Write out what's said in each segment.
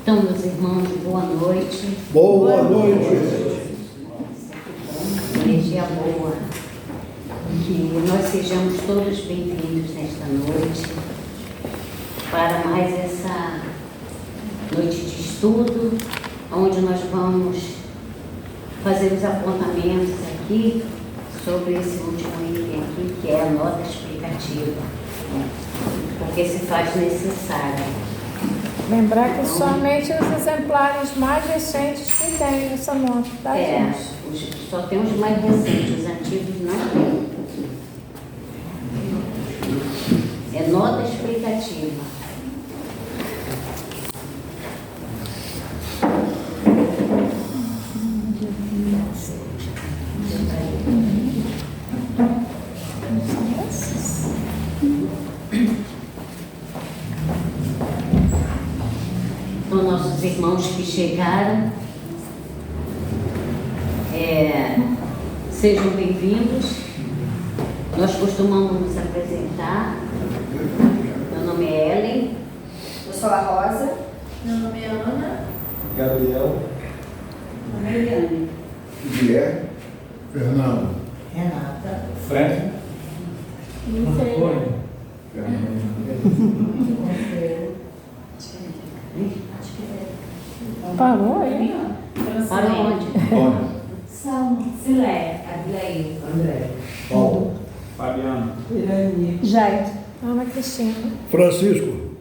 Então, meus irmãos, boa noite. Boa noite. Energia boa. Que nós sejamos todos bem-vindos nesta noite para mais essa noite de estudo, onde nós vamos fazer os apontamentos aqui sobre esse último item aqui, que é a nota explicativa, né? Porque se faz necessária. Lembrar que somente os exemplares mais recentes que tem essa nota, tá, gente? Só tem os mais recentes, os antigos não tem. É nota explicativa. Então, nossos irmãos que chegaram, sejam bem-vindos. Nós costumamos nos apresentar. Meu nome é Ellen. Eu sou a Rosa. Meu nome é Ana. Gabriel. Meu nome é Eliane. Guilherme. Fernando. Renata. Frank. Antônio. Parou aí? Para onde? Antônio. Salmo. Silé. Adlei. André. Paulo. Fabiano. Jair. Ana Cristina. Francisco.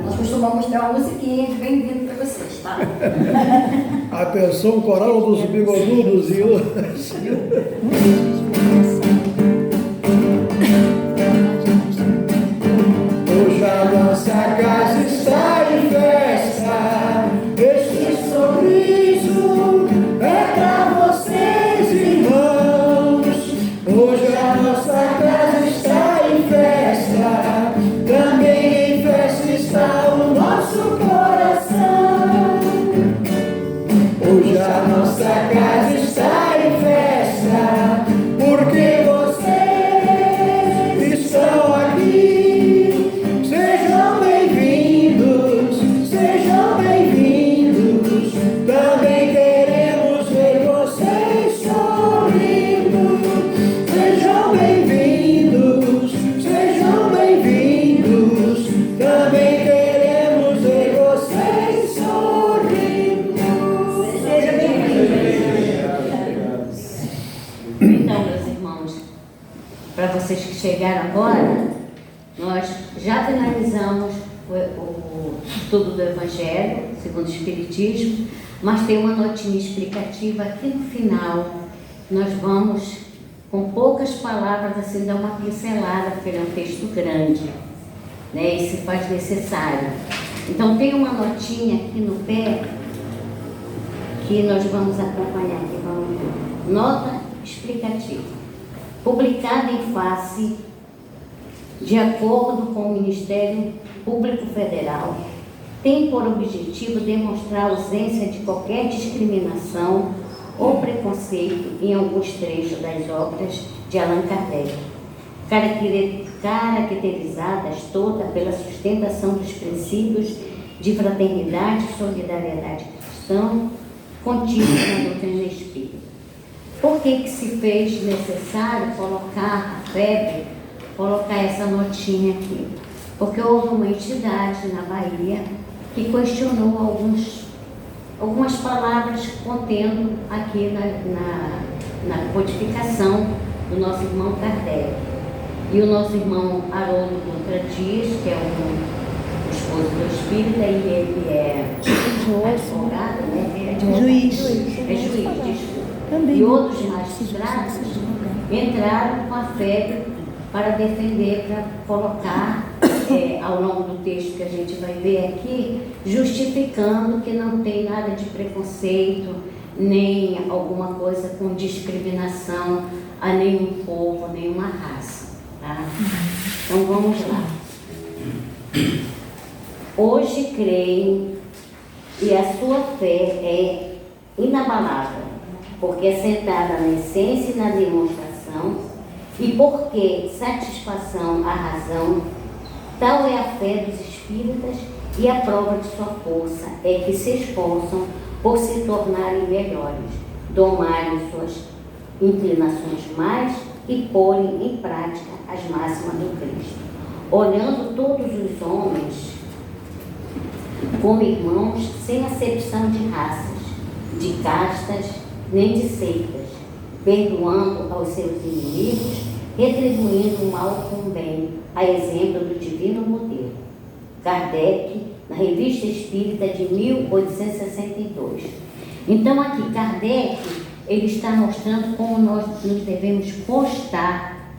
Nós costumamos ter uma musiquinha de bem-vindo para vocês, tá? Atenção, coral dos bigodudos e outros. Hoje a nossa casa está de festa. Este sorriso é para vocês, irmãos. Hoje a nossa casa está em festa. Também em festa está o nosso coração. Hoje a nossa casa está em festa, porque vocês estão aqui. Sejam bem-vindos, sejam bem-vindos. Também queremos ver vocês sorrindo. Sejam bem-vindos, sejam bem-vindos. Também queremos ver vocês sorrindo. Seja bem-vindo. Então, meus irmãos, para vocês que chegaram agora, nós já finalizamos o estudo do Evangelho segundo o Espiritismo, mas tem uma notinha explicativa aqui no final. Nós vamos, com poucas palavras, assim, dar uma pincelada, porque ele é um texto grande, né? E se faz necessário. Então, tem uma notinha aqui no pé que nós vamos acompanhar aqui. Vamos ver. Nota explicativa. Publicada em face, de acordo com o Ministério Público Federal, tem por objetivo demonstrar a ausência de qualquer discriminação ou preconceito em alguns trechos das obras de Allan Kardec, caracterizadas toda pela sustentação dos princípios de fraternidade e solidariedade cristã contidos na doutrina espírita. Por que se fez necessário colocar essa notinha aqui? Porque houve uma entidade na Bahia que questionou algumas palavras contendo aqui na codificação do nosso irmão Kardec. E o nosso irmão Haroldo Dutra Dias, que é o esposo do espírita, e ele é advogado, né? Juiz. Desculpa. E outros magistrados entraram com a FEB para defender, para colocar ao longo do texto que a gente vai ver aqui, justificando que não tem nada de preconceito, nem alguma coisa com discriminação a nenhum povo, nenhuma raça. Tá? Então vamos lá. Hoje creem e a sua fé é inabalável, porque é sentada na essência e na demonstração, e porque satisfação à razão Tal é a fé dos espíritas e a prova de sua força é que se esforçam por se tornarem melhores, domarem suas inclinações mais e porem em prática as máximas do Cristo, olhando todos os homens como irmãos, sem acepção de raças, de castas, nem de seitas, perdoando aos seus inimigos, retribuindo o mal com o bem, a exemplo do divino modelo. Kardec, na Revista Espírita de 1862. Então aqui, Kardec, ele está mostrando como nós nos devemos postar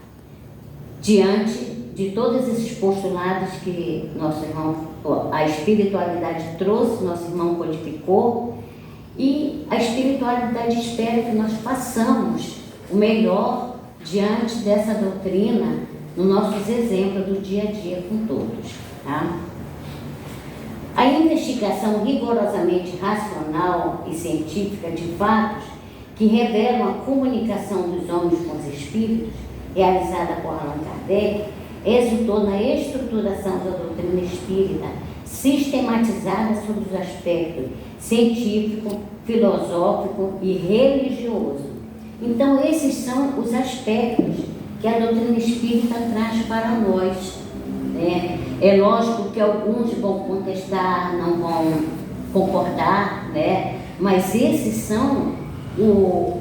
diante de todos esses postulados que nosso irmão, a espiritualidade trouxe, nosso irmão codificou, e a espiritualidade espera que nós façamos o melhor diante dessa doutrina nos nossos exemplos do dia a dia com todos. Tá? A investigação rigorosamente racional e científica de fatos que revelam a comunicação dos homens com os espíritos, realizada por Allan Kardec, resultou na estruturação da doutrina espírita, sistematizada sobre os aspectos científico, filosófico e religioso. Então, esses são os aspectos que a doutrina espírita traz para nós. Né? É lógico que alguns vão contestar, não vão concordar, né? Mas esses são o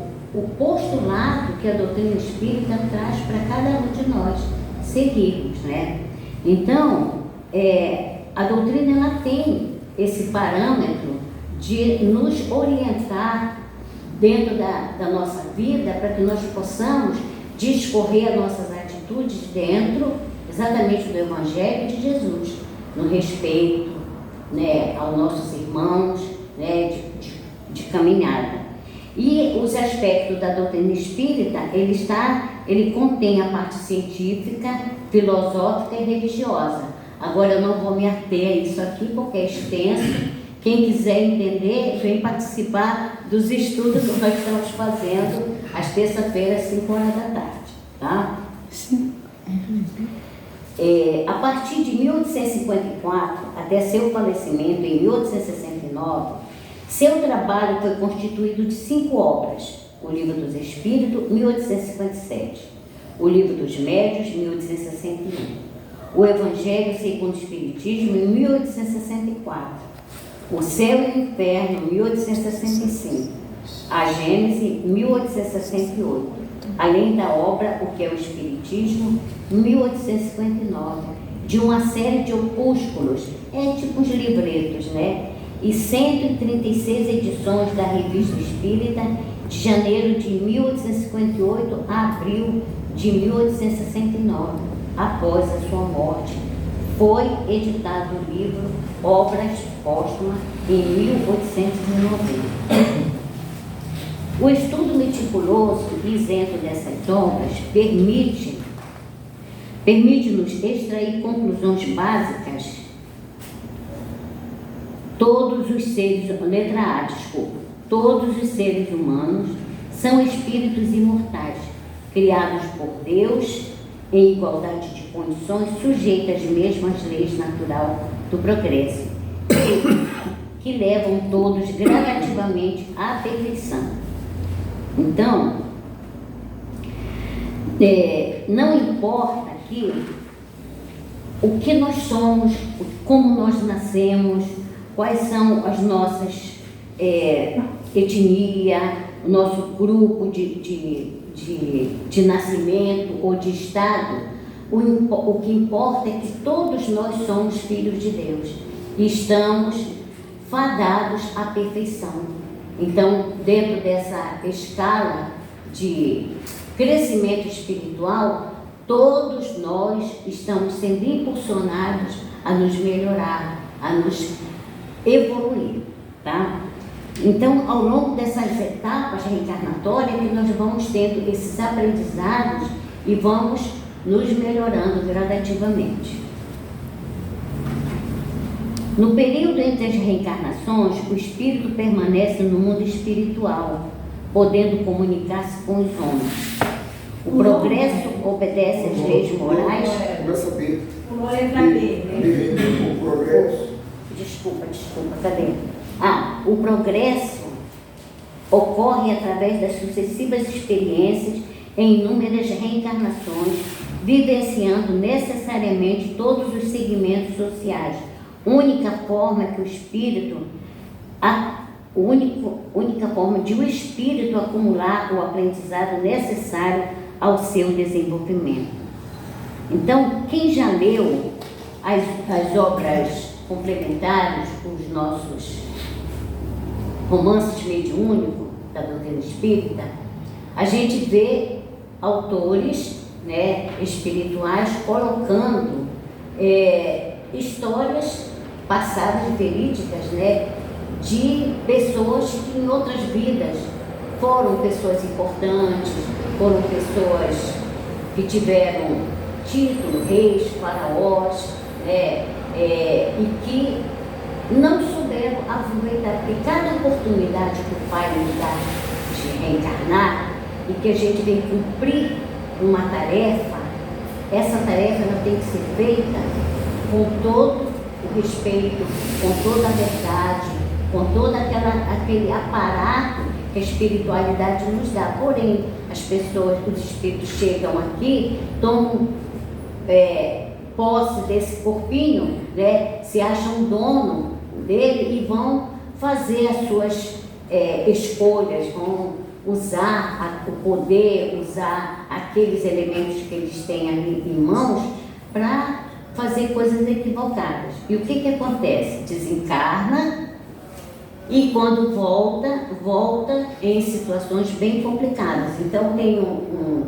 postulado que a doutrina espírita traz para cada um de nós seguirmos, né? Então, a doutrina ela tem esse parâmetro de nos orientar dentro da nossa vida para que nós possamos discorrer as nossas atitudes dentro exatamente do Evangelho de Jesus, no respeito, né, aos nossos irmãos, né, de caminhada. E os aspectos da doutrina espírita, ele contém a parte científica, filosófica e religiosa. Agora eu não vou me ater a isso aqui porque é extenso. Quem quiser entender, vem participar dos estudos que nós estamos fazendo às terças-feiras, 5 horas da tarde. Tá? Sim. A partir de 1854 até seu falecimento em 1869, seu trabalho foi constituído de 5 obras: o Livro dos Espíritos, 1857, o Livro dos Médios, 1861, o Evangelho segundo o Espiritismo, em 1864, o Céu e o Inferno, 1865, a Gênese, 1868, além da obra O que é o Espiritismo, 1859, de uma série de opúsculos, tipo uns livretos, né? E 136 edições da Revista Espírita, de janeiro de 1858 a abril de 1869, após a sua morte. Foi editado o livro Obras Póstumas em 1890. O estudo meticuloso e isento dessas obras permite-nos extrair conclusões básicas. Todos os seres humanos são espíritos imortais, criados por Deus em igualdade de condições, sujeitas às mesmas leis naturais do progresso, que levam todos gradativamente à perfeição. Então, não importa aqui o que nós somos, como nós nascemos, quais são as nossas etnia, o nosso grupo de nascimento ou de estado. O que importa é que todos nós somos filhos de Deus e estamos fadados à perfeição. Então, dentro dessa escala de crescimento espiritual, todos nós estamos sendo impulsionados a nos melhorar, a nos evoluir, tá? Então, ao longo dessas etapas reencarnatórias, que nós vamos tendo esses aprendizados e vamos nos melhorando gradativamente. No período entre as reencarnações, o espírito permanece no mundo espiritual, podendo comunicar-se com os homens. O progresso obedece às leis morais. Pulou a letra B. O progresso. Desculpa, cadê? O progresso ocorre através das sucessivas experiências em inúmeras reencarnações, vivenciando necessariamente todos os segmentos sociais. Única forma que o espírito, única forma de o espírito acumular o aprendizado necessário ao seu desenvolvimento. Então, quem já leu as obras complementares, os nossos romances mediúnicos da doutrina espírita, a gente vê autores, né, espirituais colocando histórias passadas, verídicas, né, de pessoas que em outras vidas foram pessoas importantes, foram pessoas que tiveram título, reis, faraós, né, e que não souberam aproveitar, porque cada oportunidade que o Pai nos dá de reencarnar e que a gente vem cumprir uma tarefa, essa tarefa ela tem que ser feita com todo o respeito, com toda a verdade, com todo aquele aparato que a espiritualidade nos dá. Porém, as pessoas, os espíritos chegam aqui, tomam posse desse corpinho, né, se acham dono dele e vão fazer as suas escolhas, vão usar o poder, usar aqueles elementos que eles têm ali em mãos para fazer coisas equivocadas. E o que acontece? Desencarna e quando volta em situações bem complicadas. Então tem um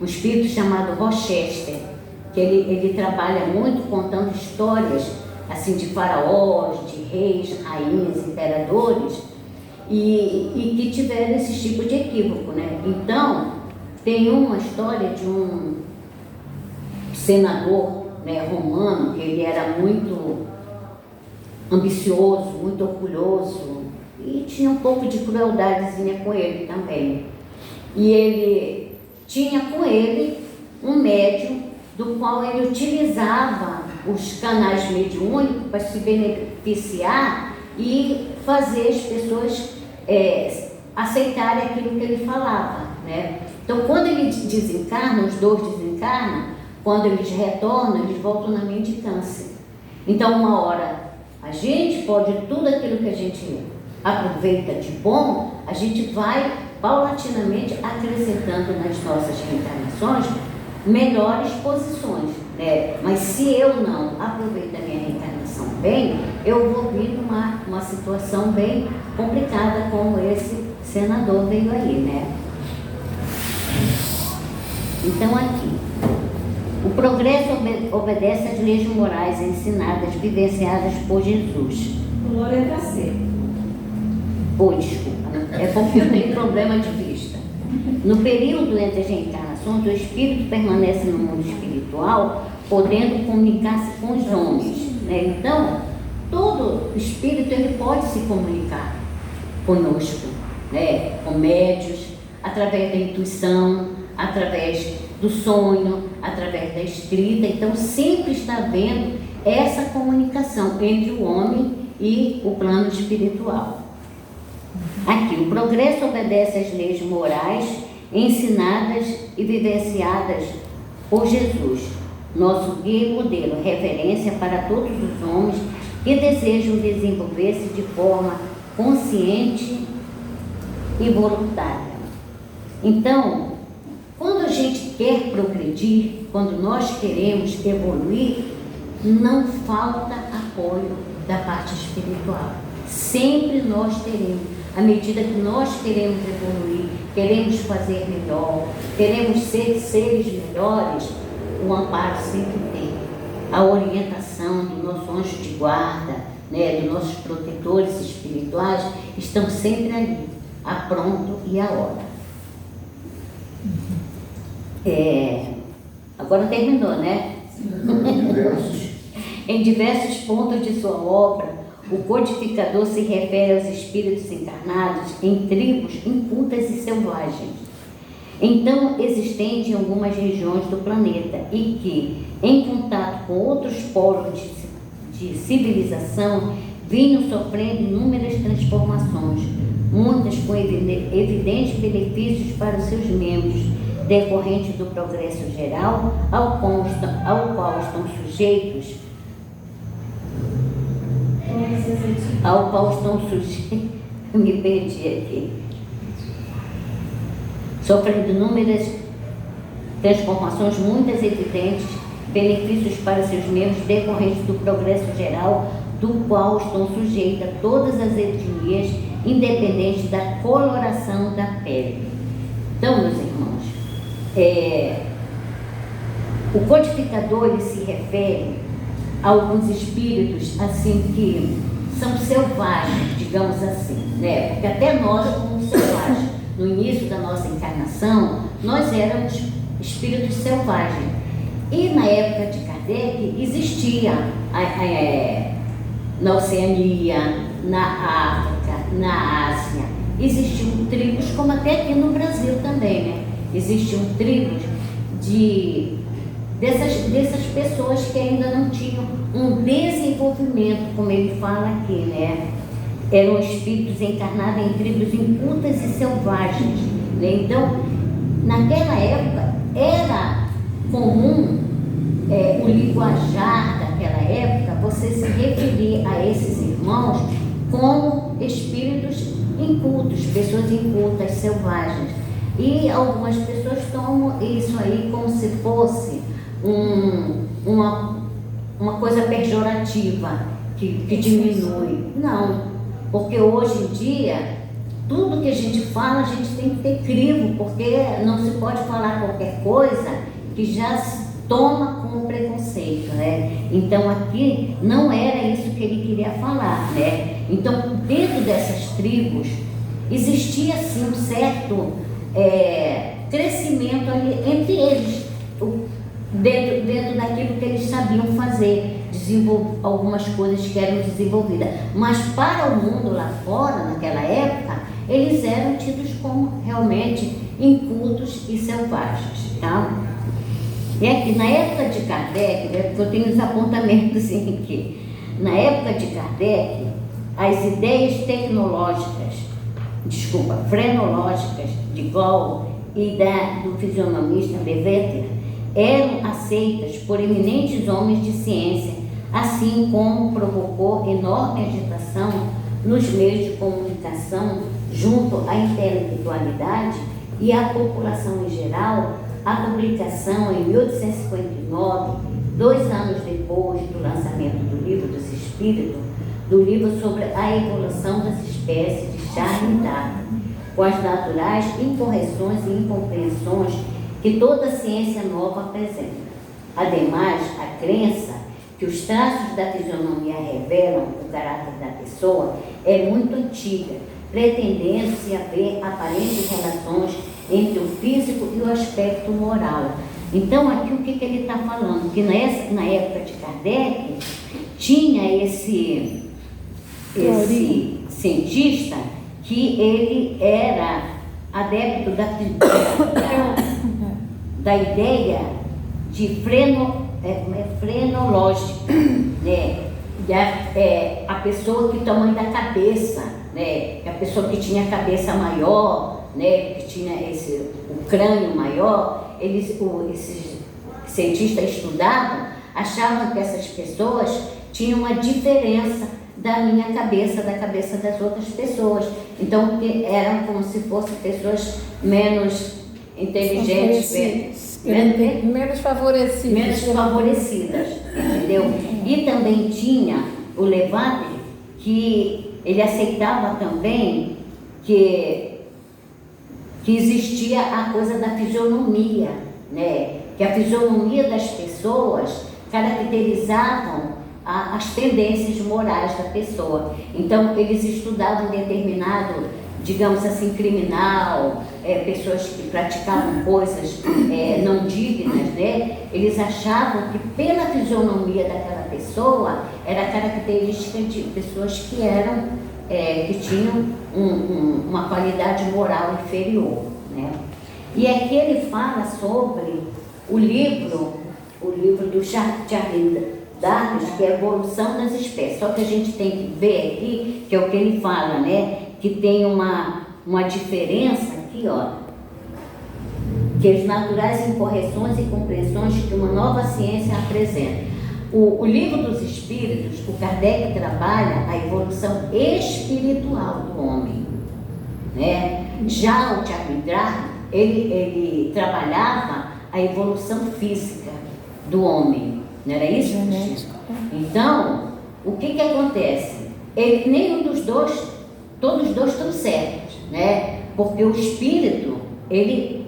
espírito chamado Rochester, que ele trabalha muito contando histórias assim de faraós, de reis, rainhas, imperadores e que tiveram esse tipo de equívoco, né? Então tem uma história de um senador, né, romano, que ele era muito ambicioso, muito orgulhoso e tinha um pouco de crueldadezinha com ele também. E ele tinha com ele um médium do qual ele utilizava os canais mediúnicos para se beneficiar e fazer as pessoas aceitarem aquilo que ele falava, né? Então, quando ele desencarna, os dois desencarnam, quando eles retornam, eles voltam na mendicância. Então, uma hora, a gente pode, tudo aquilo que a gente aproveita de bom, a gente vai paulatinamente acrescentando nas nossas reencarnações melhores posições, né? Mas se eu não aproveito a minha reencarnação bem, eu vou vir numa situação bem complicada como esse senador veio aí, né? Então aqui, o progresso obedece às leis morais ensinadas, vivenciadas por Jesus. Pulou a letra C. Desculpa, é porque eu tenho problema de vista. No período entre as reencarnações, o espírito permanece no mundo espiritual, podendo comunicar-se com os homens, né? Então, todo espírito ele pode se comunicar conosco, né? Com médios, através da intuição, através do sonho, através da escrita. Então, sempre está havendo essa comunicação entre o homem e o plano espiritual. Aqui, o progresso obedece às leis morais ensinadas e vivenciadas por Jesus, nosso guia e modelo, referência para todos os homens que desejam desenvolver-se de forma consciente e voluntária. Então, quando a gente quer progredir, quando nós queremos evoluir, não falta apoio da parte espiritual. Sempre nós teremos. À medida que nós queremos evoluir, queremos fazer melhor, queremos ser seres melhores, o amparo sempre tem. A orientação do nosso anjo de guarda, né, dos nossos protetores espirituais, estão sempre ali, a pronto e a hora. Agora terminou, né? Em diversos pontos de sua obra, o codificador se refere aos espíritos encarnados em tribos incultas e selvagens, então existente em algumas regiões do planeta e que, em contato com outros polos de civilização, vinham sofrendo inúmeras transformações, muitas com evidentes benefícios para os seus membros, decorrentes do progresso geral ao qual estão sujeitos, me perdi aqui, sofrendo inúmeras transformações, muitas evidentes benefícios para seus membros, decorrentes do progresso geral, do qual estão sujeitas todas as etnias, independente da coloração da pele. Então, meus irmãos, o codificador ele se refere a alguns espíritos assim que são selvagens, digamos assim, né? Porque até nós somos selvagens. No início da nossa encarnação, nós éramos espíritos selvagens. E na época de Kardec existia na Oceania, na África, na Ásia, existiam tribos, como até aqui no Brasil também, né? Existiam tribos dessas pessoas que ainda não tinham um desenvolvimento, como ele fala aqui, né? Eram espíritos encarnados em tribos incultas e selvagens, né? Então, naquela época, era comum o linguajar daquela época, você se referir a esses irmãos como espíritos incultos, pessoas incultas, selvagens. E algumas pessoas tomam isso aí como se fosse uma coisa pejorativa, que diminui. Não, porque hoje em dia, tudo que a gente fala, a gente tem que ter crivo, porque não se pode falar qualquer coisa que já se toma como preconceito, né? Então aqui não era isso que ele queria falar, né? Então, dentro dessas tribos, existia sim um certo crescimento ali entre eles, dentro daquilo que eles sabiam fazer, desenvolver algumas coisas que eram desenvolvidas. Mas para o mundo lá fora, naquela época, eles eram tidos como realmente incultos e selvagens, tá? E aqui, na época de Kardec, porque eu tenho os apontamentos aqui, na época de Kardec, as ideias frenológicas de Gall e do fisionomista Beveter eram aceitas por eminentes homens de ciência, assim como provocou enorme agitação nos meios de comunicação junto à intelectualidade e à população em geral, a publicação em 1859, 2 anos depois do lançamento do Livro dos Espíritos, do livro sobre a evolução das espécies de Charles Darwin, com as naturais incorreções e incompreensões que toda ciência nova apresenta. Ademais, a crença que os traços da fisionomia revelam o caráter da pessoa é muito antiga, pretendendo-se haver aparentes relações entre o físico e o aspecto moral. Então, aqui o que ele está falando? Que na época de Kardec, tinha esse cientista que ele era adepto da ideia de frenológica, né? A pessoa que tamanho da cabeça, né? A pessoa que tinha a cabeça maior, né? Que tinha o crânio maior, esses cientistas estudavam, achavam que essas pessoas tinham uma diferença da minha cabeça, da cabeça das outras pessoas. Então, eram como se fossem pessoas menos inteligentes, menos favorecidas, entendeu? E também tinha o Levade, que ele aceitava também que existia a coisa da fisionomia, né? Que a fisionomia das pessoas caracterizavam as tendências morais da pessoa. Então, eles estudavam determinado, digamos assim, criminal, pessoas que praticavam coisas não dignas, né? Eles achavam que pela fisionomia daquela pessoa era característica de pessoas que tinham uma qualidade moral inferior, né? E aqui ele fala sobre o livro do Charles Darwin, que é a evolução das espécies. Só que a gente tem que ver aqui, que é o que ele fala, né? Que tem uma diferença aqui, ó. Que as naturais incorreções e compreensões que uma nova ciência apresenta. O livro dos Espíritos, o Kardec trabalha a evolução espiritual do homem, né? Já o Charles Darwin, ele trabalhava a evolução física do homem, não era isso? Então, o que acontece? Nenhum dos dois, todos os dois estão certos, né? Porque o espírito, ele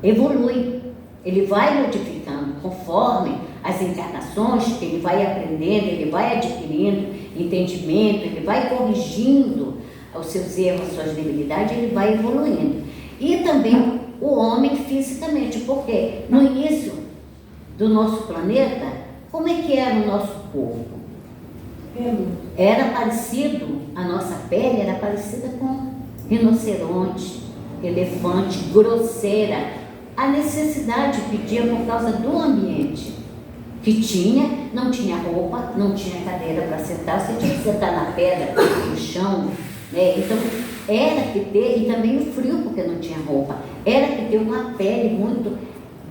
evolui, ele vai modificando conforme as encarnações, ele vai aprendendo, ele vai adquirindo entendimento, ele vai corrigindo os seus erros, suas debilidades, ele vai evoluindo. E também o homem fisicamente, porque no início do nosso planeta, como é que era o nosso corpo? Era parecido, a nossa pele era parecida com rinoceronte, elefante, grosseira. A necessidade pedia por causa do ambiente que não tinha roupa, não tinha cadeira para sentar, você tinha que sentar na pedra, no chão, né? Então era que ter, e também o frio, porque não tinha roupa, era que ter uma pele muito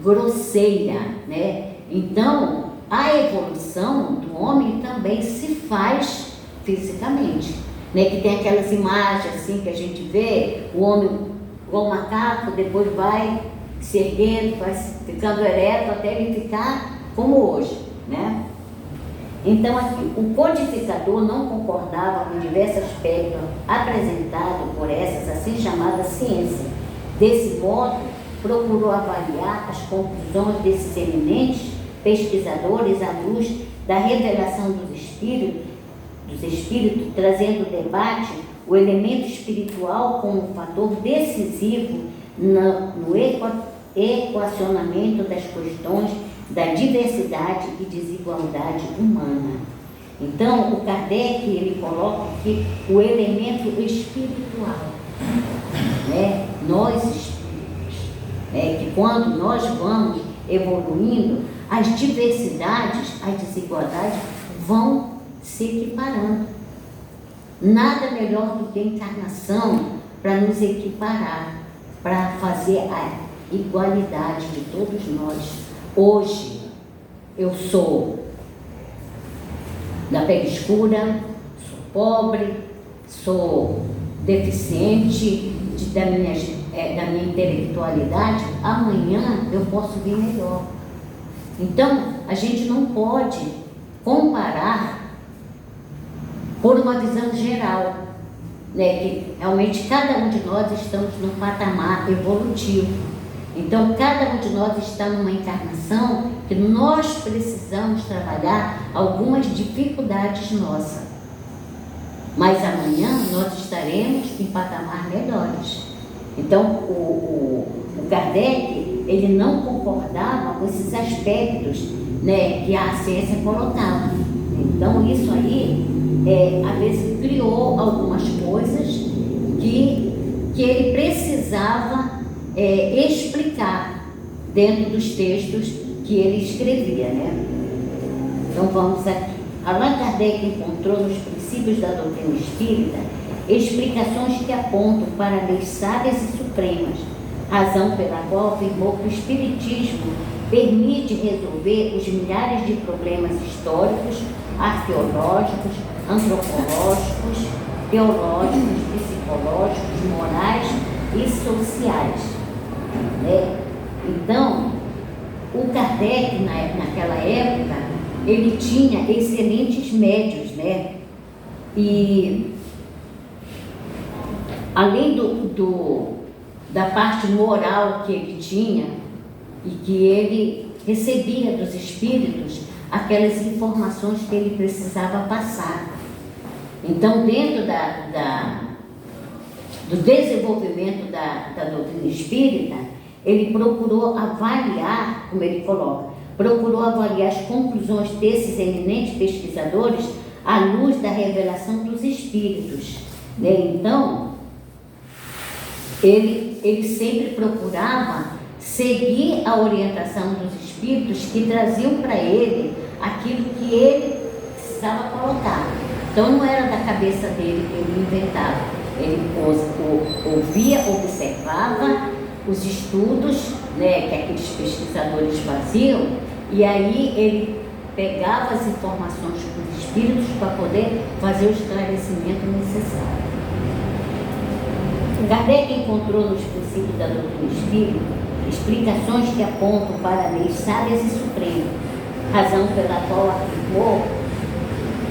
grosseira, né? Então a evolução do homem também se faz fisicamente, né? Que tem aquelas imagens assim que a gente vê, o homem igual um macaco, depois vai se erguendo, vai ficando ereto até ele ficar como hoje, né? Então aqui, o codificador não concordava com diversos aspectos apresentados por essas assim chamadas ciências. Desse modo, procurou avaliar as conclusões desses eminentes pesquisadores à luz da revelação dos espíritos, trazendo debate o elemento espiritual como um fator decisivo no equacionamento das questões da diversidade e desigualdade humana. Então, o Kardec, ele coloca aqui o elemento espiritual, né? Nós espíritos, né? Que quando nós vamos evoluindo, as diversidades, as desigualdades vão se equiparando. Nada melhor do que a encarnação para nos equiparar, para fazer a igualdade de todos nós. Hoje, eu sou da pele escura, sou pobre, sou deficiente da minha intelectualidade, amanhã eu posso vir melhor. Então, a gente não pode comparar por uma visão geral, né? Que realmente cada um de nós estamos num patamar evolutivo. Então, cada um de nós está numa encarnação que nós precisamos trabalhar algumas dificuldades nossas. Mas amanhã nós estaremos em patamar melhores. Então, o Kardec, ele não concordava com esses aspectos, né, que a ciência colocava. Então, isso aí, às vezes, criou algumas coisas que ele precisava explicar dentro dos textos que ele escrevia, né? Então vamos aqui. Allan Kardec encontrou nos princípios da doutrina espírita explicações que apontam para leis sábias e supremas, razão pela qual afirmou que o espiritismo permite resolver os milhares de problemas históricos, arqueológicos, antropológicos, teológicos, psicológicos, morais e sociais. Né? Então, o Kardec, naquela época, ele tinha excelentes médios, né? E além da parte moral que ele tinha e que ele recebia dos espíritos aquelas informações que ele precisava passar. Então, dentro do desenvolvimento da doutrina espírita, ele procurou avaliar, como ele coloca, procurou avaliar as conclusões desses eminentes pesquisadores à luz da revelação dos espíritos. Né? Então, ele ele sempre procurava seguir a orientação dos espíritos que traziam para ele aquilo que ele precisava colocar. Então não era da cabeça dele que ele inventava. Ele ouvia, observava os estudos, né, que aqueles pesquisadores faziam, e aí ele pegava as informações dos espíritos para poder fazer o esclarecimento necessário. Kardec encontrou nos princípios da doutrina espírita explicações que apontam para leis sábias e supremas, razão pela qual afirmou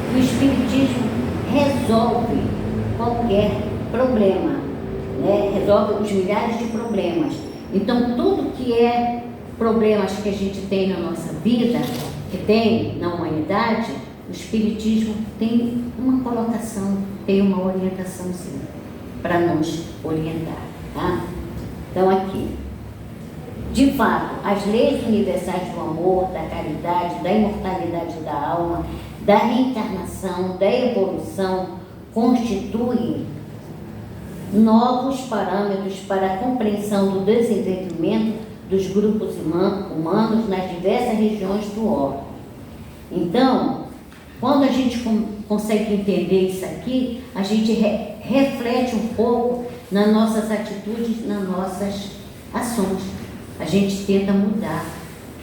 que o espiritismo resolve qualquer problema, né? Resolve os milhares de problemas. Então, tudo que é problemas que a gente tem na nossa vida, que tem na humanidade, o espiritismo tem uma colocação, tem uma orientação sim, para nos orientar, tá? Então, aqui, de fato, as leis universais do amor, da caridade, da imortalidade da alma, da reencarnação, da evolução, constituem novos parâmetros para a compreensão do desenvolvimento dos grupos humanos nas diversas regiões do orbe. Então, quando a gente consegue entender isso aqui, a gente reflete um pouco nas nossas atitudes, nas nossas ações. A gente tenta mudar,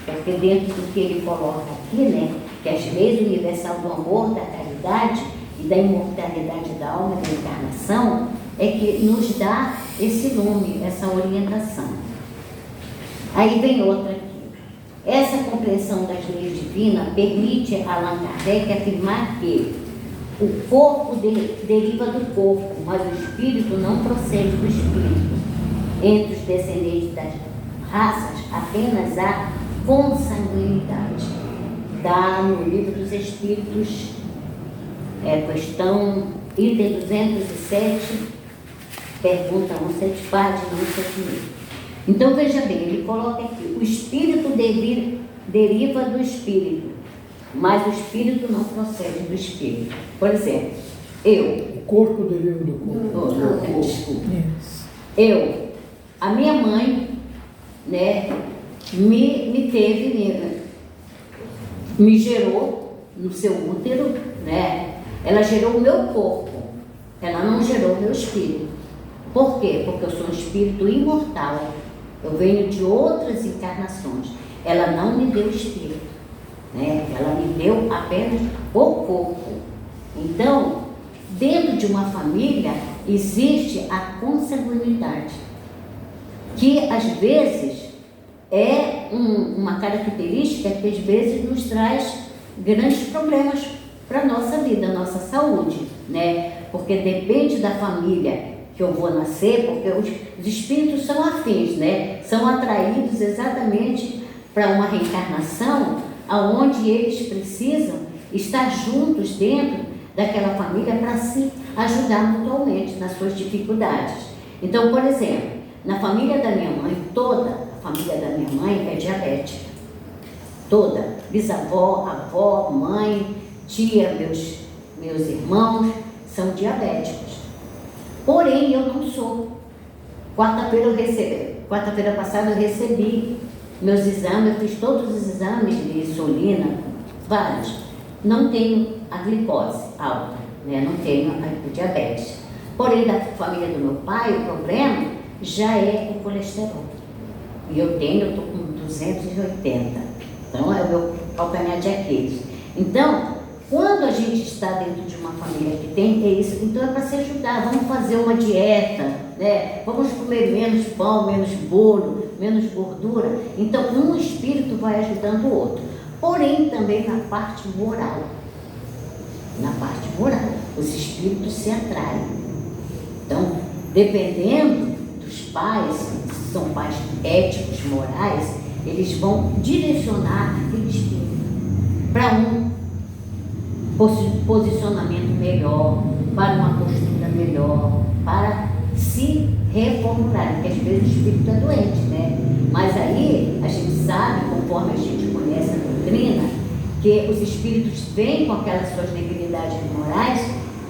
porque dentro do que ele coloca aqui, né, que as leis universais do amor, da caridade e da imortalidade da alma, da encarnação, é que nos dá esse lume, essa orientação. Aí vem outra aqui. Essa compreensão das leis divinas permite a Allan Kardec afirmar que o corpo deriva do corpo, mas o espírito não procede do espírito. Entre os descendentes das raças, apenas há consanguinidade. Dá no Livro dos Espíritos, questão, item 207, pergunta 1, página 176. Então, veja bem, ele coloca aqui, o espírito deriva do espírito, mas o espírito não procede do espírito. Por exemplo, O corpo deriva do corpo. Desculpa. A minha mãe, né, me gerou no seu útero, né? Ela gerou o meu corpo, ela não gerou o meu espírito. Por quê? Porque eu sou um espírito imortal, eu venho de outras encarnações. Ela não me deu espírito, né? Ela me deu apenas o corpo. Então, dentro de uma família existe a consanguinidade, que às vezes é uma característica que às vezes nos traz grandes problemas para a nossa vida, a nossa saúde, né? Porque depende da família que eu vou nascer, porque os espíritos são afins, né? São atraídos exatamente para uma reencarnação onde eles precisam estar juntos dentro daquela família para se ajudar mutuamente nas suas dificuldades. Então, por exemplo, na família da minha mãe, toda a família da minha mãe é diabética. Toda. Bisavó, avó, mãe, tia, meus irmãos são diabéticos. Porém, eu não sou. Quarta-feira passada eu recebi meus exames, eu fiz todos os exames de insulina, vários. Não tenho a glicose alta, né? Não tenho a diabetes. Porém, da família do meu pai, o problema já é o colesterol. E eu estou com 280. Então, é o meu calcanhar de Aquiles. Então, quando a gente está dentro de uma família que tem isso, então é para se ajudar. Vamos fazer uma dieta, né? Vamos comer menos pão, menos bolo, menos gordura. Então, um espírito vai ajudando o outro. Porém, também na parte moral. Na parte moral, os espíritos se atraem. Então, dependendo dos pais, se são pais éticos, morais, eles vão direcionar aquele espírito para um posicionamento melhor, para uma postura melhor, para se reformular, porque às vezes o espírito é doente, né? Mas aí a gente sabe, conforme a gente conhece a doutrina, que os espíritos vêm com aquelas suas debilidades morais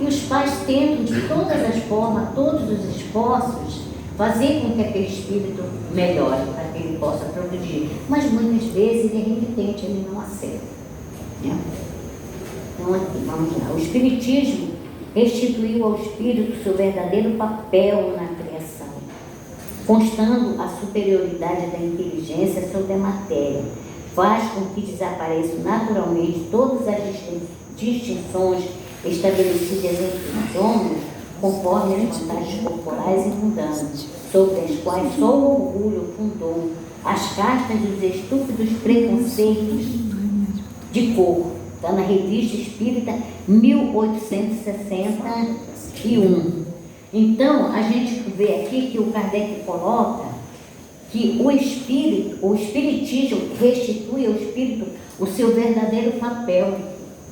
e os pais tentam de todas as formas, todos os esforços, fazer com que aquele espírito melhore, para que ele possa progredir. Mas muitas vezes ele é renitente, ele não aceita. Né? Então aqui, vamos lá. O Espiritismo restituiu ao espírito seu verdadeiro papel na criação, constando a superioridade da inteligência sobre a matéria, faz com que desapareçam naturalmente todas as distinções estabelecidas entre os homens, conforme as vantagens corporais e mundanas, sobre as quais só o orgulho fundou as castas dos estúpidos preconceitos de cor. Está na Revista Espírita 1861. Então, a gente vê aqui que o Kardec coloca que o espiritismo restitui ao espírito o seu verdadeiro papel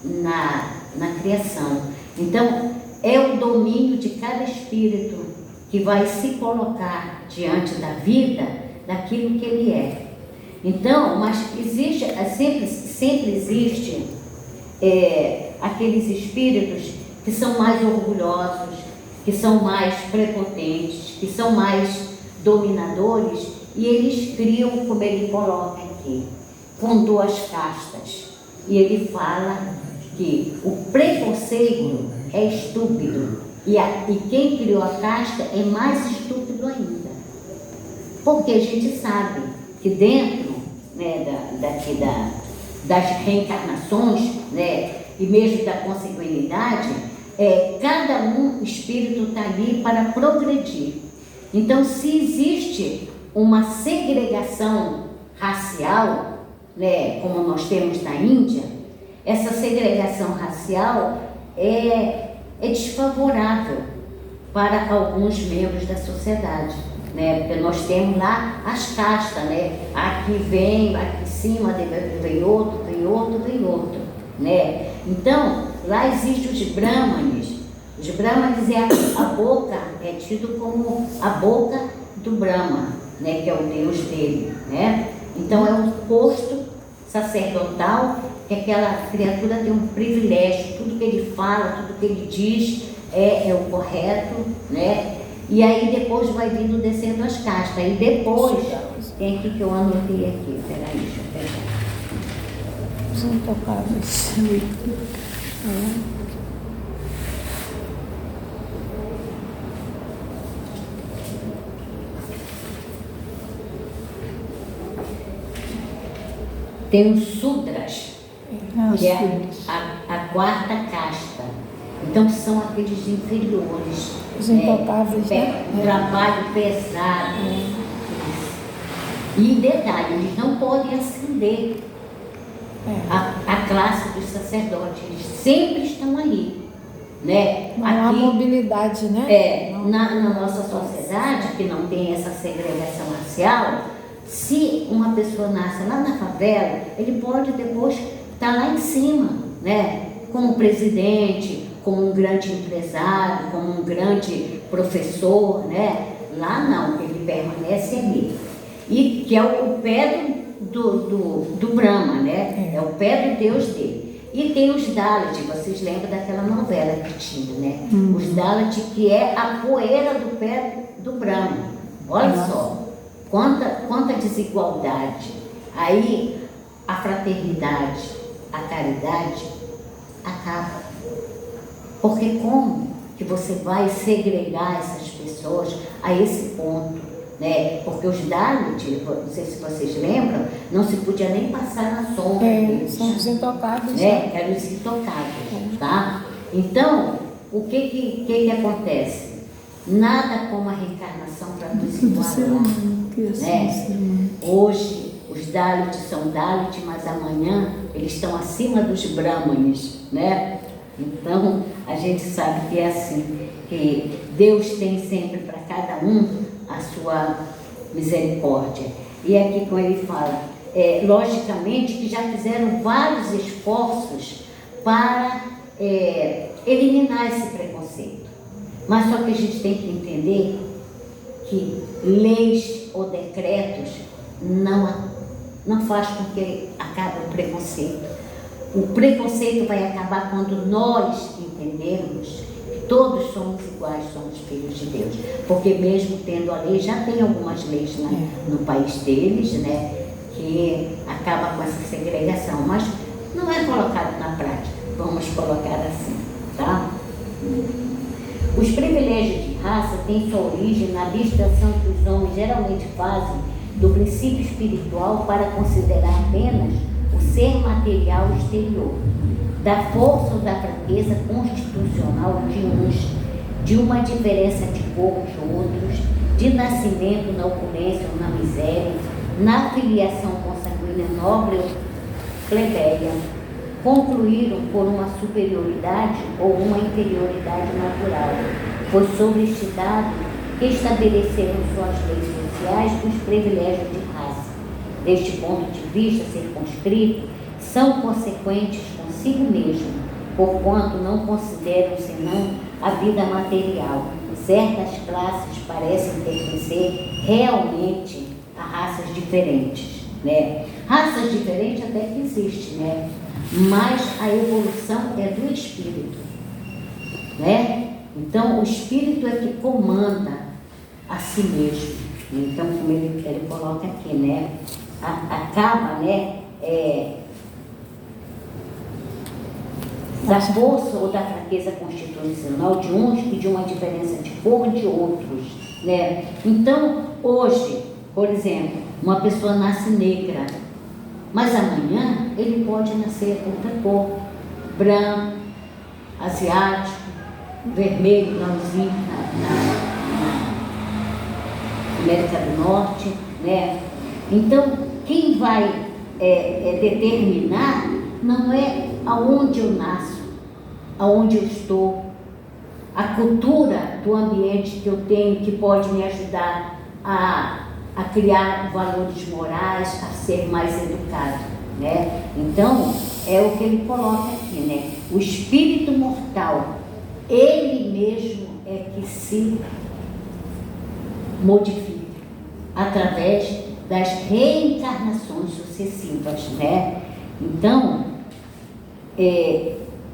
na criação. Então, é o domínio de cada espírito que vai se colocar diante da vida daquilo que ele é. Então, mas existe, sempre existe aqueles espíritos que são mais orgulhosos, que são mais prepotentes, que são mais dominadores, e eles criam, como ele coloca aqui, com duas castas. E ele fala que o preconceito é estúpido, e quem criou a casta é mais estúpido ainda. Porque a gente sabe que dentro, né, das reencarnações, né, e mesmo da consanguinidade, cada espírito está ali para progredir. Então, se existe uma segregação racial, né, como nós temos na Índia, essa segregação racial é desfavorável para alguns membros da sociedade, né? Porque nós temos lá as castas, né? Aqui vem, aqui em cima vem outro, vem outro, vem outro, né? Então, lá existem os brahmanes. Os brahmanes a boca, é tido como a boca do Brahma, né? Que é o Deus dele, né? Então, é um posto sacerdotal que aquela criatura tem um privilégio, tudo que ele fala, tudo que ele diz é o correto, né? E aí depois vai vindo descendo as castas. E depois, tem aqui que eu anotei aqui, peraí, deixa eu pegar. Os intocáveis. Tem os Sudras, que é a quarta casta. Então são aqueles inferiores. Os intocáveis, né? Trabalho pesado. E detalhe, eles não podem ascender a classe dos sacerdotes. Eles sempre estão ali, né? Não há mobilidade, né? Na nossa sociedade, que não tem essa segregação racial, se uma pessoa nasce lá na favela, ele pode depois estar lá em cima, né? Como presidente, como um grande empresário, como um grande professor, né? Lá não, ele permanece ali. E que é o pé do Brahma, né? É o pé do Deus dele. E tem os Dalit, vocês lembram daquela novela que tinha, né? Os Dalit, que é a poeira do pé do Brahma. Olha só. Quanta desigualdade. Aí a fraternidade, a caridade acaba. Porque como que você vai segregar essas pessoas a esse ponto, né? Porque os Dalit, não sei se vocês lembram, não se podia nem passar na sombra deles. São os intocáveis. Né? Eram os intocáveis, tá? Então, o que acontece? Nada como a reencarnação para nos igualar, né? Hoje, os Dalit são Dalit, mas amanhã eles estão acima dos Brahmanes, né? Então, a gente sabe que é assim, que Deus tem sempre para cada um a sua misericórdia. E aqui quando ele fala, logicamente que já fizeram vários esforços para eliminar esse preconceito. Mas só que a gente tem que entender que leis ou decretos não faz com que acabe o preconceito. O preconceito vai acabar quando nós entendermos que todos somos iguais, somos filhos de Deus. Porque mesmo tendo a lei, já tem algumas leis no país deles, né, que acaba com essa segregação, mas não é colocado na prática. Vamos colocar assim, tá? Os privilégios de raça têm sua origem na abstração que os homens geralmente fazem do princípio espiritual para considerar apenas o ser material exterior, da força ou da fraqueza constitucional de uns, de uma diferença de cor de outros, de nascimento na opulência ou na miséria, na filiação consanguínea nobre ou plebeia, concluíram por uma superioridade ou uma inferioridade natural. Foi sobre este dado que estabeleceram suas leis sociais os privilégios de raça. Deste ponto de vista circunscrito, são consequentes consigo mesmo, porquanto não consideram senão a vida material. Certas classes parecem pertencer realmente a raças diferentes, né? Raças diferentes até que existem, né? Mas a evolução é do espírito, né? Então o espírito é que comanda a si mesmo. Então, como ele coloca aqui, né? Acaba, né? Da força ou da fraqueza constitucional de uns e de uma diferença de cor de outros, né? Então, hoje, por exemplo, uma pessoa nasce negra, mas amanhã ele pode nascer outra cor, branco, asiático, vermelho, na América do Norte, né? Então, quem vai determinar não é aonde eu nasço, aonde eu estou, a cultura do ambiente que eu tenho que pode me ajudar a criar valores morais, a ser mais educado, né? Então, é o que ele coloca aqui, né? O espírito mortal, ele mesmo é que se modifica através das reencarnações sucessivas, né? Então,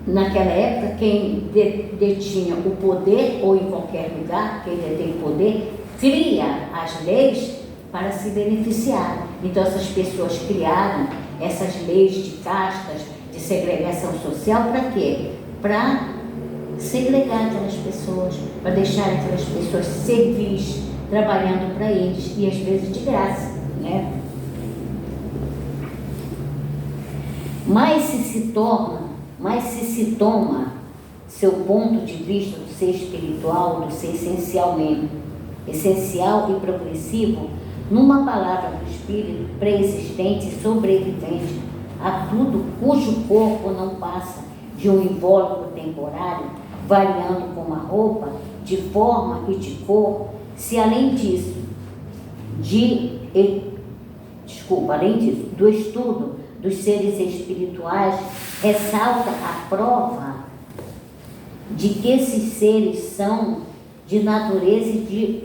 naquela época, quem detinha o poder, ou em qualquer lugar, quem detém poder, cria as leis para se beneficiar. Então essas pessoas criaram essas leis de castas, de segregação social, para quê? Para segregar aquelas pessoas, para deixar aquelas pessoas servis, trabalhando para eles, e às vezes de graça, né? Mas se toma seu ponto de vista do ser espiritual, do ser essencial e progressivo, numa palavra do espírito, pré-existente e sobrevivente a tudo cujo corpo não passa de um invólucro temporário, variando como a roupa, de forma e de cor, se além disso, do estudo dos seres espirituais, ressalta a prova de que esses seres são de natureza e de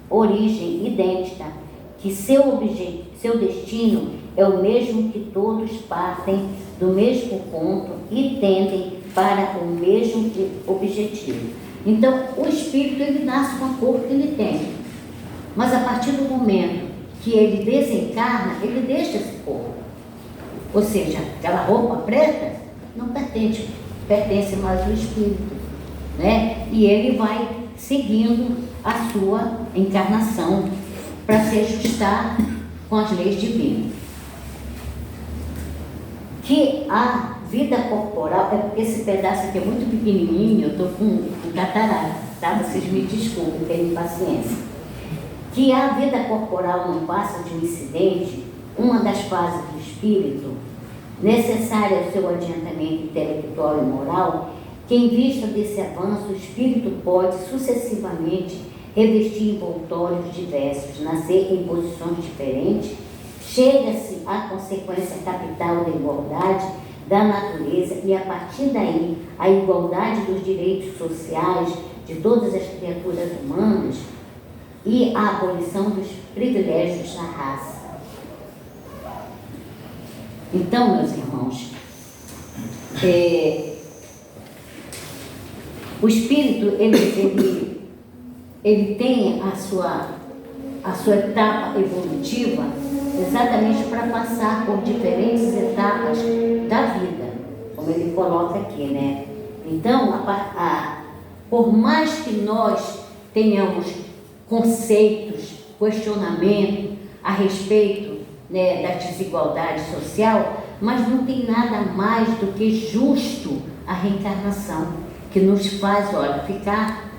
origem idêntica, que seu destino é o mesmo, que todos partem do mesmo ponto e tendem para o mesmo objetivo. Então, o espírito, ele nasce com a cor que ele tem, mas a partir do momento que ele desencarna, ele deixa esse corpo. Ou seja, aquela roupa preta não pertence mais ao espírito, né? E ele vai seguindo a sua encarnação para se ajustar com as leis divinas. Que a vida corporal, é porque esse pedaço aqui é muito pequenininho, eu estou com catarata, tá? Vocês me desculpem, tenham paciência. Que a vida corporal não passa de um incidente, uma das fases do espírito, necessária ao seu adiantamento intelectual e moral, que em vista desse avanço, o espírito pode sucessivamente revestir envoltórios diversos, nascer em posições diferentes, chega-se à consequência capital da igualdade da natureza e, a partir daí, a igualdade dos direitos sociais de todas as criaturas humanas e a abolição dos privilégios da raça. Então, meus irmãos, O espírito, ele tem a sua etapa evolutiva exatamente para passar por diferentes etapas da vida, como ele coloca aqui, né? Então, por mais que nós tenhamos conceitos, questionamento a respeito, né, da desigualdade social, mas não tem nada mais do que justo a reencarnação, que nos faz, olha, ficar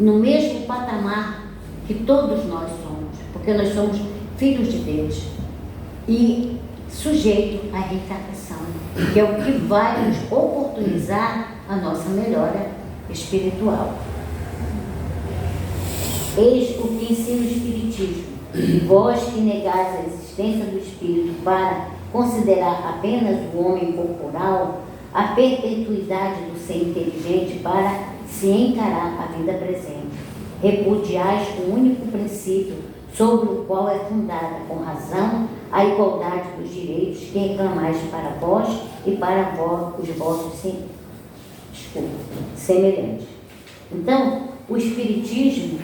no mesmo patamar que todos nós somos, porque nós somos filhos de Deus e sujeitos à reencarnação, que é o que vai nos oportunizar a nossa melhora espiritual. Eis o que ensina o Espiritismo. Vós que negais a existência do Espírito para considerar apenas o homem corporal, a perpetuidade do ser inteligente para se encarar a vida presente. Repudiais o único princípio sobre o qual é fundada, com razão, a igualdade dos direitos que reclamais para vós e para os vossos semelhantes. Então, o Espiritismo,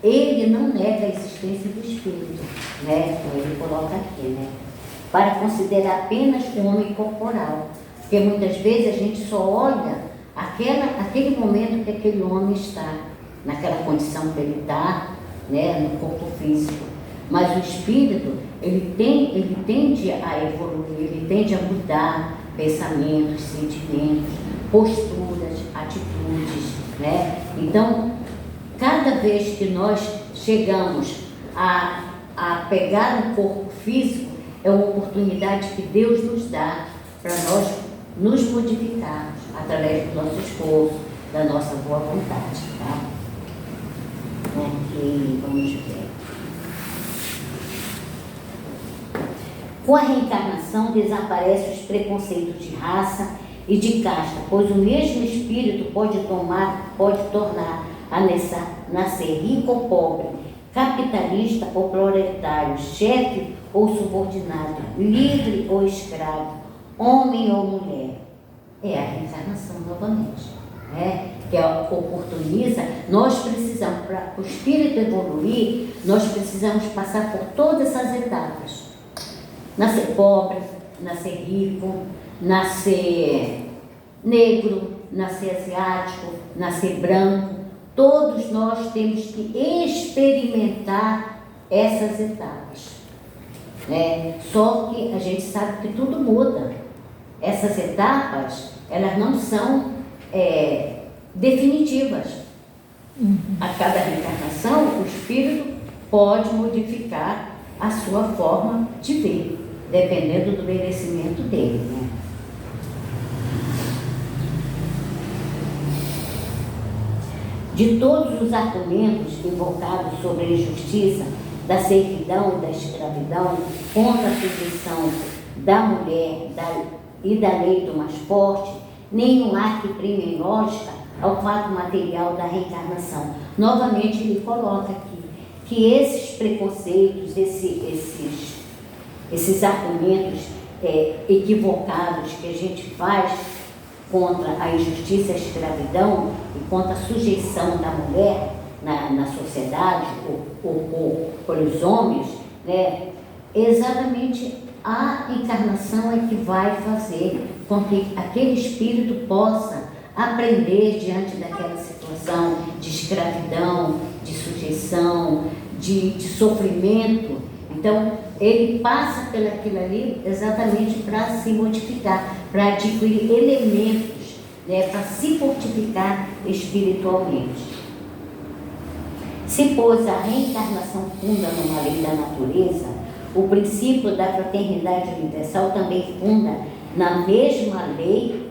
ele não nega a existência do Espírito, né? Como ele coloca aqui, né? Para considerar apenas o homem corporal. Porque muitas vezes a gente só olha aquele momento que aquele homem está, naquela condição que ele está, né, no corpo físico. Mas o espírito, ele tende a evoluir, ele tende a mudar pensamentos, sentimentos, posturas, atitudes, né? Então, cada vez que nós chegamos a pegar o corpo físico, é uma oportunidade que Deus nos dá para nós nos modificarmos através do nosso esforço, da nossa boa vontade, tá? Aqui, vamos ver. Com a reencarnação desaparecem os preconceitos de raça e de casta, pois o mesmo espírito pode tornar a nascer rico ou pobre, capitalista ou proletário, chefe ou subordinado, livre ou escravo, homem ou mulher. É a reencarnação novamente, né? Que oportuniza. Nós precisamos, para o espírito evoluir, nós precisamos passar por todas essas etapas. Nascer pobre, nascer rico, nascer negro, nascer asiático, nascer branco. Todos nós temos que experimentar essas etapas. Só que a gente sabe que tudo muda. Essas etapas, elas não são definitivas. A cada reencarnação, o espírito pode modificar a sua forma de ver, dependendo do merecimento dele, né? De todos os argumentos invocados sobre a injustiça, da servidão, da escravidão, contra a sujeição da mulher e da lei do mais forte, nenhum há que prime em lógica ao fato material da reencarnação. Novamente ele coloca aqui que esses preconceitos, esses argumentos equivocados que a gente faz contra a injustiça e a escravidão e contra a sujeição da mulher na sociedade ou pelos homens, né? Exatamente a encarnação é que vai fazer com que aquele espírito possa aprender diante daquela situação de escravidão, de sujeição, de sofrimento. Então, ele passa pelaquilo ali exatamente para se modificar, para adquirir elementos, né, para se fortificar espiritualmente. Se, pois, a reencarnação funda numa lei da natureza, o princípio da fraternidade universal também funda na mesma lei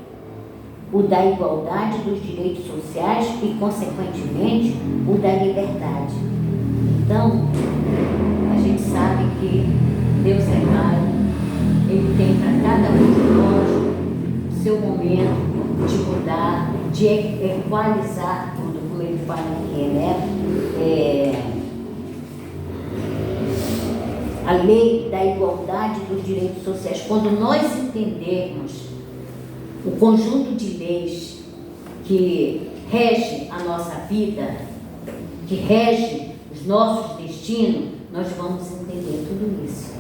o da igualdade dos direitos sociais e, consequentemente, o da liberdade. Então, a gente sabe que Deus é Pai, Ele tem para cada um de nós o seu momento de mudar, de equalizar tudo, como Ele fala aqui, né? A lei da igualdade dos direitos sociais. Quando nós entendermos o conjunto de leis que rege a nossa vida, que rege os nossos destinos, nós vamos entender tudo isso.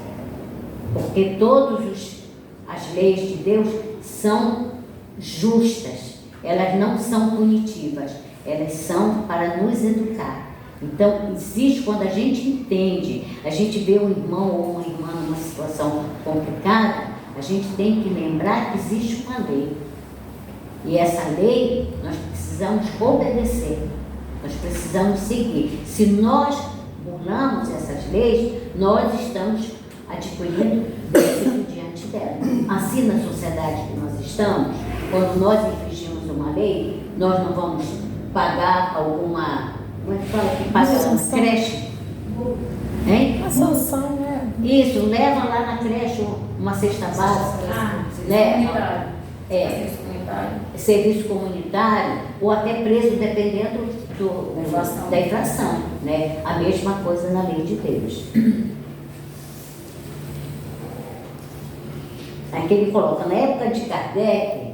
Porque todas as leis de Deus são justas, elas não são punitivas, elas são para nos educar. Então, existe, quando a gente entende, a gente vê um irmão ou uma irmã numa situação complicada, a gente tem que lembrar que existe uma lei. E essa lei, nós precisamos obedecer, nós precisamos seguir. Se nós burlamos essas leis, nós estamos adquirindo débito diante dela. Assim, na sociedade que nós estamos, quando nós infringimos uma lei, nós não vamos pagar alguma... Como é que fala? Que paga creche? Hein? Uma sanção, né? Isso, leva lá na creche uma cesta básica, né? Serviço comunitário, ou até preso, dependendo da infração, né? A mesma coisa na lei de Deus. Aqui ele coloca, na época de Kardec,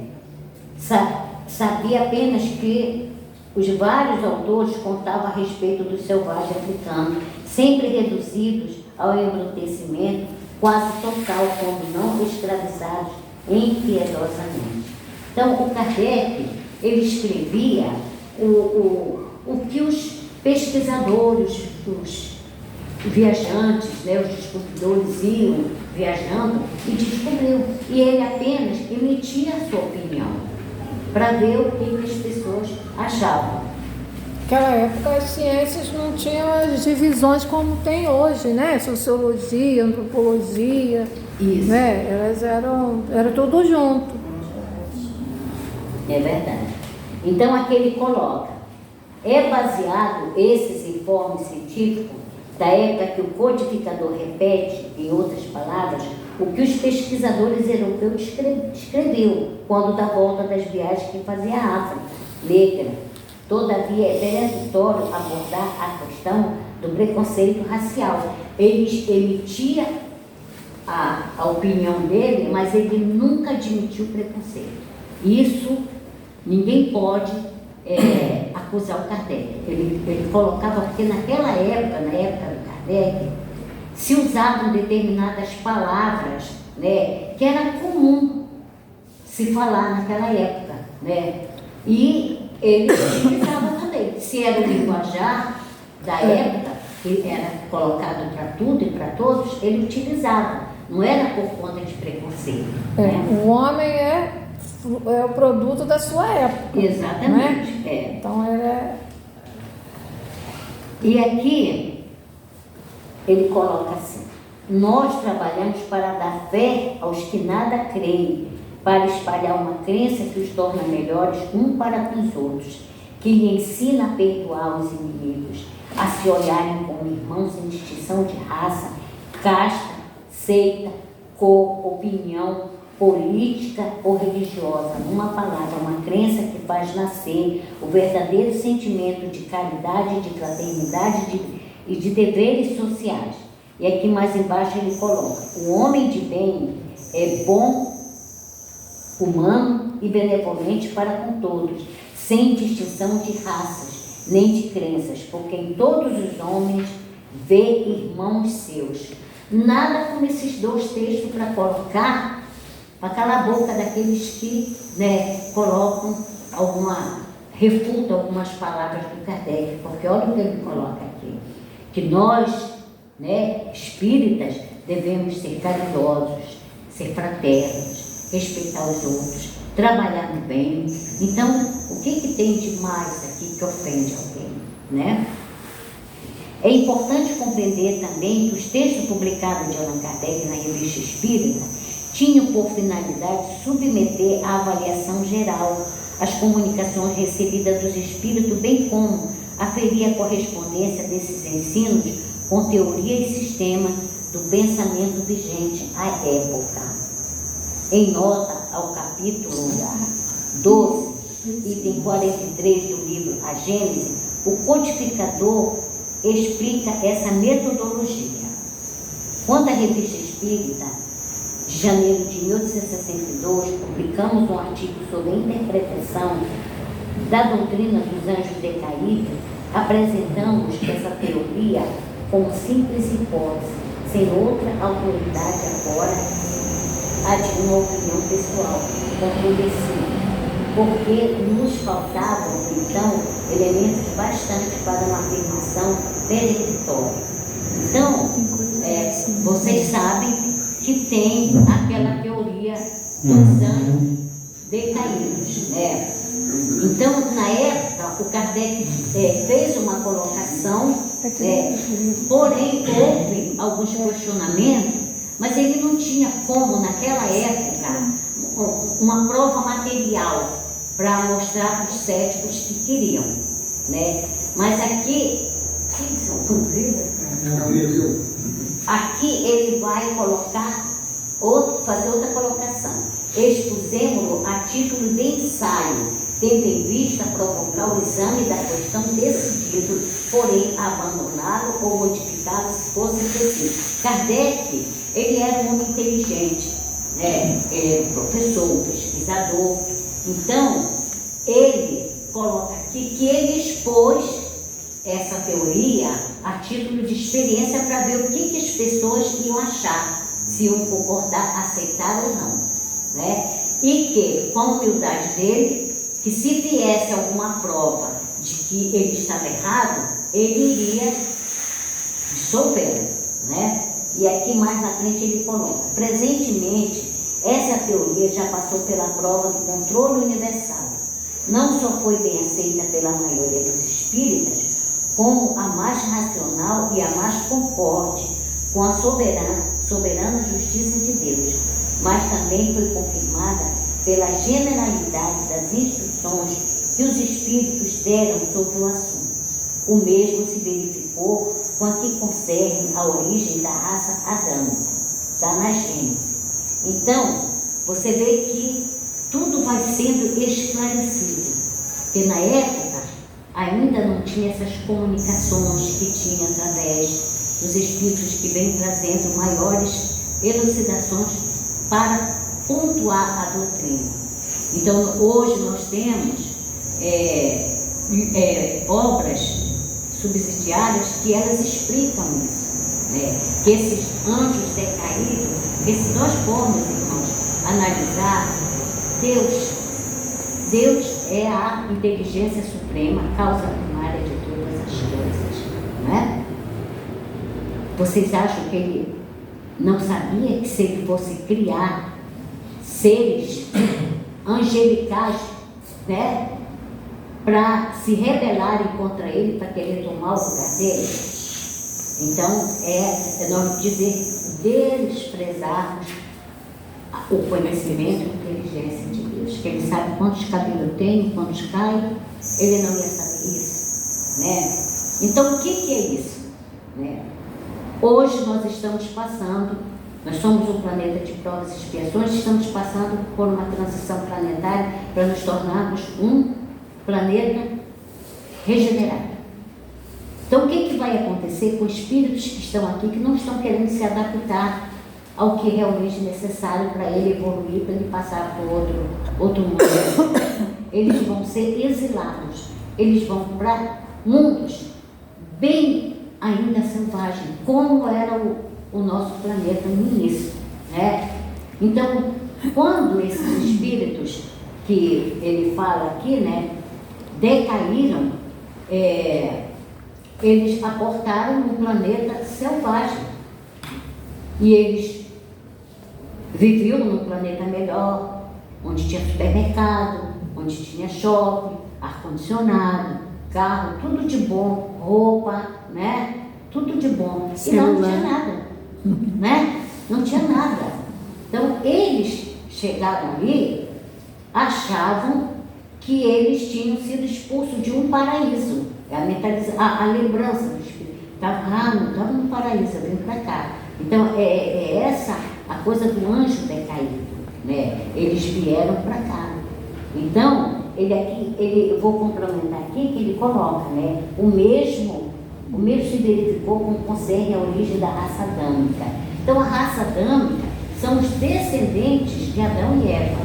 sabia apenas que os vários autores contavam a respeito do selvagem africano, sempre reduzidos ao embrutecimento quase total, quando não escravizados impiedosamente. Então, o Kardec, ele escrevia o que os pesquisadores, os viajantes, né, os descobridores iam viajando e descobriu. E ele apenas emitia a sua opinião para ver o que as pessoas achavam. Naquela época as ciências não tinham as divisões como tem hoje, né? Sociologia, antropologia, Isso. Né? Elas era tudo junto. É verdade. Então aqui ele coloca, é baseado esses informes científicos da época que o codificador repete, em outras palavras, o que os pesquisadores europeus escreveu quando da volta das viagens que fazia a África negra. Todavia, é peremptório abordar a questão do preconceito racial. Ele emitia a opinião dele, mas ele nunca admitiu preconceito. Isso ninguém pode acusar o Kardec. Ele colocava, porque naquela época, na época do Kardec, se usavam determinadas palavras, né, que era comum se falar naquela época, né? E ele utilizava também. Se era o linguajar da época, que era colocado para tudo e para todos, ele utilizava. Não era por conta de preconceito. Né? O homem é o produto da sua época. Exatamente. Né? Então E aqui ele coloca assim: nós trabalhamos para dar fé aos que nada creem, para espalhar uma crença que os torna melhores um para com os outros, que lhe ensina a perdoar os inimigos, a se olharem como irmãos sem distinção de raça, casta, seita, cor, opinião, política ou religiosa. Numa palavra, uma crença que faz nascer o verdadeiro sentimento de caridade, de fraternidade e de deveres sociais. E aqui mais embaixo ele coloca: o homem de bem é bom, humano e benevolente para com todos, sem distinção de raças nem de crenças, porque em todos os homens vê irmãos seus. Nada como esses dois textos para colocar, para calar a boca daqueles que, né, refutam algumas palavras do Kardec, porque olha o que ele coloca aqui, que nós, né, espíritas, devemos ser caridosos, ser fraternos, respeitar os outros, trabalhar no bem. Então, o que tem de mais aqui que ofende alguém, né? É importante compreender também que os textos publicados de Allan Kardec na Revista Espírita tinham por finalidade submeter à avaliação geral as comunicações recebidas dos espíritos, bem como aferir a correspondência desses ensinos com teoria e sistema do pensamento vigente à época. Em nota ao capítulo 12, item 43 do livro A Gênese, o codificador explica essa metodologia. Quando a Revista Espírita de janeiro de 1862, publicamos um artigo sobre a interpretação da doutrina dos anjos decaídos. Apresentamos essa teoria como simples hipótese, sem outra autoridade agora, a de uma opinião pessoal, compreensível, porque nos faltavam, então, elementos bastantes para uma afirmação peremptória. Então, vocês sabem que tem aquela teoria dos anjos decaídos, né? Então, na época, o Kardec fez uma colocação, porém, houve alguns questionamentos, mas ele não tinha como, naquela época, uma prova material para mostrar para os céticos que queriam, né? Mas aqui, aqui ele vai colocar, fazer outra colocação. Expusemos-lo a título de ensaio, tendo em vista provocar o exame da questão decidido, porém abandoná-lo ou modificá-lo se fosse preciso. Kardec, ele era um homem inteligente, né? Ele é professor, pesquisador. Então, ele coloca aqui que ele expôs essa teoria a título de experiência para ver o que as pessoas iam achar, se iam concordar, aceitar ou não, né? E que, com a humildade dele, que se viesse alguma prova de que ele estava errado, ele iria dissolvê-lo, né? E aqui mais na frente ele coloca: presentemente, essa teoria já passou pela prova do controle universal. Não só foi bem aceita pela maioria dos espíritas, como a mais racional e a mais concorde com a soberana justiça de Deus, mas também foi confirmada pela generalidade das instruções que os espíritos deram sobre o assunto. O mesmo se verificou quanto que concerne a origem da raça adâmica, está na Gênesis. Então, você vê que tudo vai sendo esclarecido, porque na época ainda não tinha essas comunicações que tinha através dos espíritos que vêm trazendo maiores elucidações para pontuar a doutrina. Então, hoje nós temos obras subsidiárias que elas explicam isso, né? Que esses anjos decaídos, que se nós formos, irmãos, analisar, Deus é a inteligência suprema, causa primária de todas as coisas, não é? Vocês acham que ele não sabia que se ele fosse criar seres angelicais, né, para se rebelarem contra ele, para querer tomar o lugar dele? Então, é nós dizer, desprezarmos o conhecimento e a inteligência de Deus, que ele sabe quantos cabelos eu tenho, quantos caem, ele não ia saber isso, né? Então, o que é isso, né? Hoje nós estamos passando, nós somos um planeta de provas e expiações, estamos passando por uma transição planetária para nos tornarmos um planeta regenerado. Então, o que vai acontecer com espíritos que estão aqui, que não estão querendo se adaptar ao que realmente é necessário para ele evoluir, para ele passar para outro mundo? Eles vão ser exilados, eles vão para mundos bem ainda selvagens, como era o nosso planeta no início, né? Então, quando esses espíritos que ele fala aqui, né, decaíram, eles aportaram um planeta selvagem e eles viviam num planeta melhor, onde tinha supermercado, onde tinha shopping, ar-condicionado, carro, tudo de bom, roupa, né? Tudo de bom. E lá não tinha nada, né? Não tinha nada. Então, eles chegaram ali, achavam que eles tinham sido expulsos de um paraíso. A lembrança do espírito. Não estava no paraíso, eu vim para cá. Então, essa a coisa do anjo decaído, né? Eles vieram para cá. Então, eu vou complementar aqui que ele coloca, né? O mesmo se verificou como concerne a origem da raça adâmica. Então, a raça adâmica são os descendentes de Adão e Eva,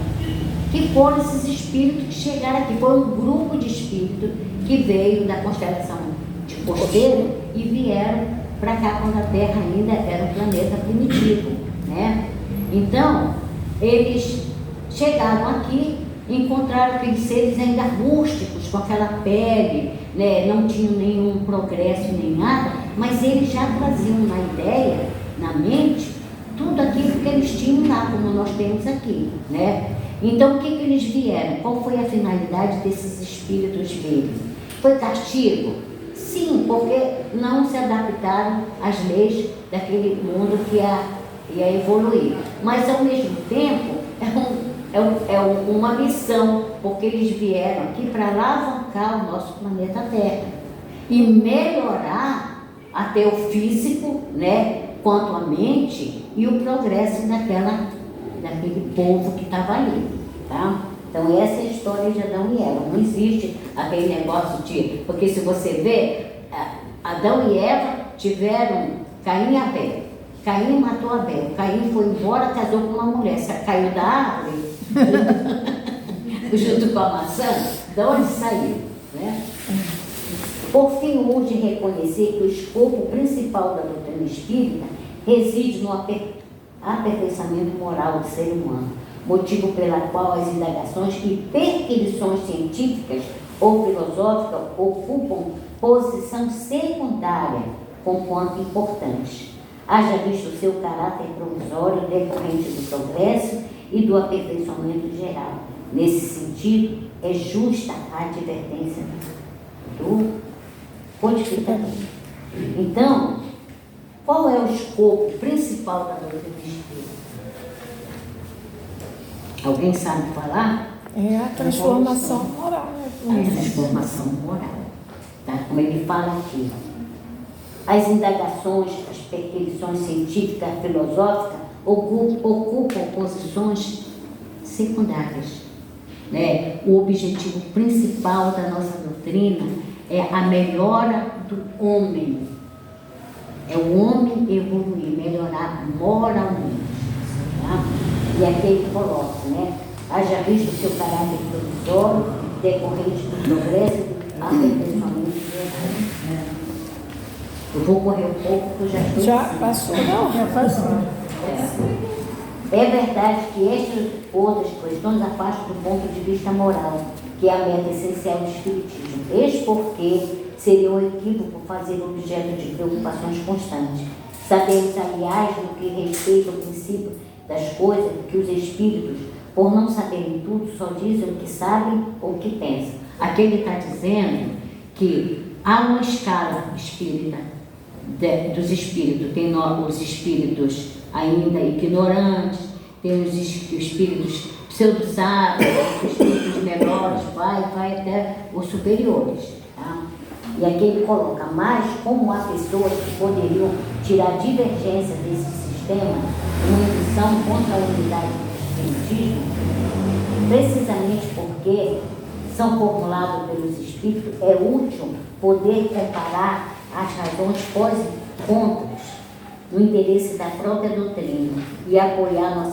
que foram esses espíritos que chegaram aqui. Foi um grupo de espíritos que veio da constelação de Costeiro e vieram para cá quando a Terra ainda era um planeta primitivo, né? Então, eles chegaram aqui, encontraram aqueles seres ainda rústicos, com aquela pele, né? Não tinham nenhum progresso nem nada, mas eles já traziam na ideia, na mente, tudo aquilo que eles tinham lá, como nós temos aqui, né? Então, o que eles vieram? Qual foi a finalidade desses espíritos virem? Foi castigo? Sim, porque não se adaptaram às leis daquele mundo que ia evoluir. Mas, ao mesmo tempo, é uma missão, porque eles vieram aqui para alavancar o nosso planeta Terra e melhorar até o físico, né, quanto a mente e o progresso daquele povo que estava ali, tá? Então essa é a história de Adão e Eva. Não existe aquele negócio de... Porque se você vê, Adão e Eva tiveram Caim e Abel. Caim matou Abel. Caim foi embora, casou com uma mulher. Caiu da árvore, junto com a maçã, de onde saiu, né? Por fim, urge reconhecer que o escopo principal da doutrina espírita reside no aperfeiçoamento moral do ser humano, motivo pela qual as indagações e perquisições científicas ou filosóficas ocupam posição secundária, conquanto importante. Haja visto o seu caráter provisório decorrente do progresso e do aperfeiçoamento geral. Nesse sentido, é justa a advertência do codificador. Então, qual é o escopo principal da doutrina espírita? Alguém sabe falar? É a transformação moral. A transformação moral. Tá? Como ele fala aqui. As indagações, as perquisições científicas, filosóficas, ocupam posições secundárias, né? O objetivo principal da nossa doutrina é a melhora do homem. É o homem evoluir, melhorar moralmente. Tá? E aqui ele coloca, né? Haja visto o seu caráter provisório, decorrente do progresso e do aperfeiçoamento geral. Eu vou correr um pouco, porque eu já estou... Já passou? Não, já passou. É verdade que estas outras questões afastam do ponto de vista moral, que é a meta essencial do Espiritismo. Eis porque seria um equívoco fazer objeto de preocupações constantes. Sabemos, aliás, no que respeita ao princípio das coisas, que os espíritos, por não saberem tudo, só dizem o que sabem ou o que pensam. Aqui ele está dizendo que há uma escala espírita, dos espíritos. Tem os espíritos ainda ignorantes, tem os espíritos pseudo-sábios, os espíritos menores, vai até os superiores. Tá? E aqui ele coloca, mas como há pessoas que poderiam tirar divergência desse sistema, uma intenção contra a unidade do espiritismo, precisamente porque são formulados pelos espíritos, é útil poder comparar as razões pós e contras no interesse da própria doutrina e apoiar no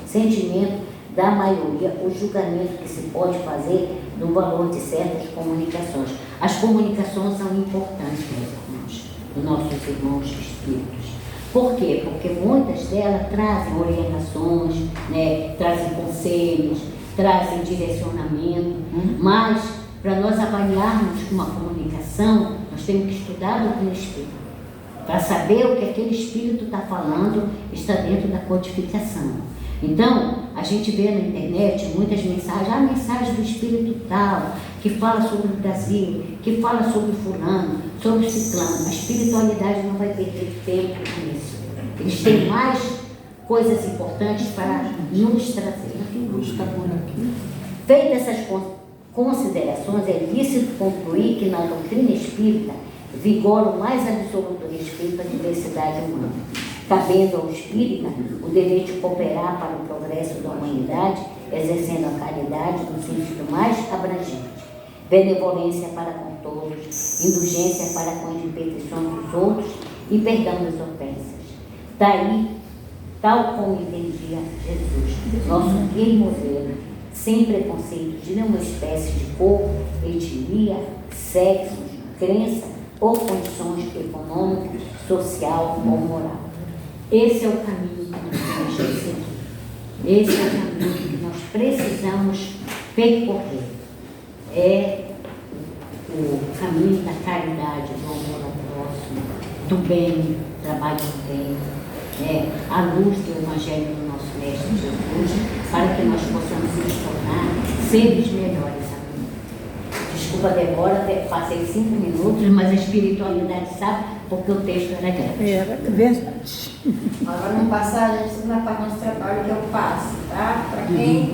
sentimento da maioria o julgamento que se pode fazer do valor de certas comunicações. As comunicações são importantes, meus irmãos, dos nossos irmãos espíritos. Por quê? Porque muitas delas trazem orientações, né, trazem conselhos, trazem direcionamento, mas para nós avaliarmos uma comunicação, nós temos que estudar a doutrina espírita. Para saber o que aquele espírito está falando, está dentro da codificação. Então, a gente vê na internet muitas mensagens, a mensagem do espírito tal, que fala sobre o Brasil, que fala sobre fulano, sobre o ciclano. A espiritualidade não vai perder tempo com isso. Eles têm mais coisas importantes para nos trazer. Feitas essas considerações, é lícito concluir que na doutrina espírita vigora o mais absoluto respeito à diversidade humana, cabendo ao espírita o dever de cooperar para o progresso da humanidade, exercendo a caridade no sentido mais abrangente, benevolência para com todos, indulgência para com as imperfeições dos outros e perdão das ofensas. Daí tal como entendia Jesus, nosso guia e modelo, sem preconceito de nenhuma espécie de cor, etnia, sexo, crença ou condições econômicas, social ou moral. Esse é o caminho que nós temos que seguir. Esse é o caminho que nós precisamos percorrer. É o caminho da caridade, do amor ao próximo, do bem, trabalho do bem, a luz do Evangelho do nosso Mestre Jesus, para que nós possamos nos tornar seres melhores. Desculpa a demora, passei 5 minutos, mas a espiritualidade sabe porque o texto era grande. Era verdade. Agora vamos passar a segunda parte do nosso trabalho, que é o passe, tá? Para quem